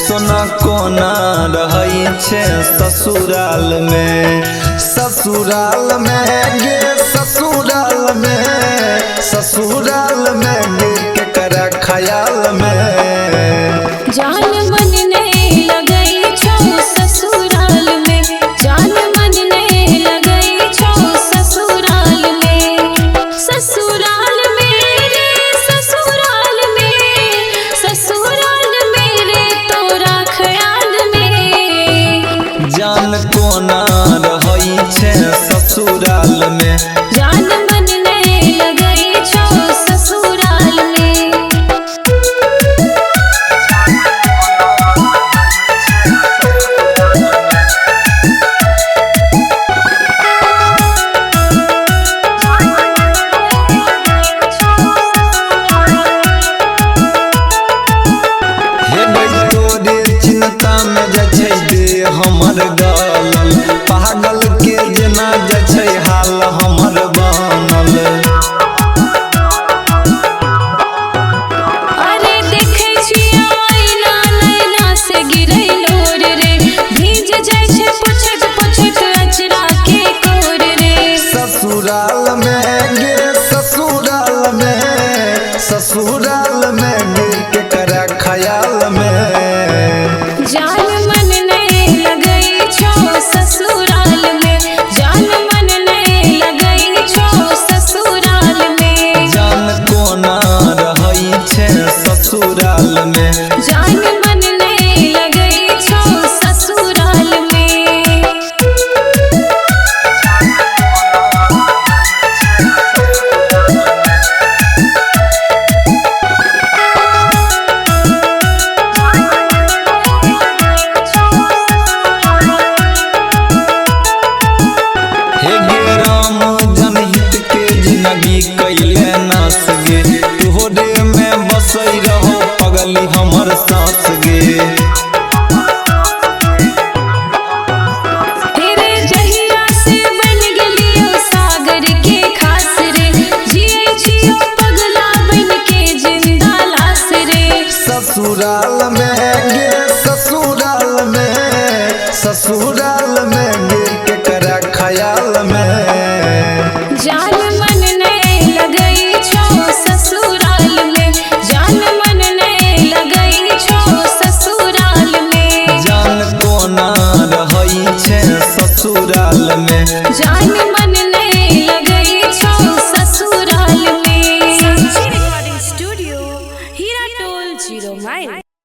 सोना कोना रहै छे ससुराल में। ससुराल में गे ससुराल में, ससुराल में गे केकरा ख्याल में। जान मन नहीं लगई छो ससुराल में, जान मन नहीं लगई छो ससुराल में। ससुराल में रे ससुराल में, ससुराल में रे तोरा ख्याल में। जान कोना रहै छे ससुराल में, जान मन नहीं लगई छो ससुराल में। हे तोरे चिंता में जे छै दे हमर गा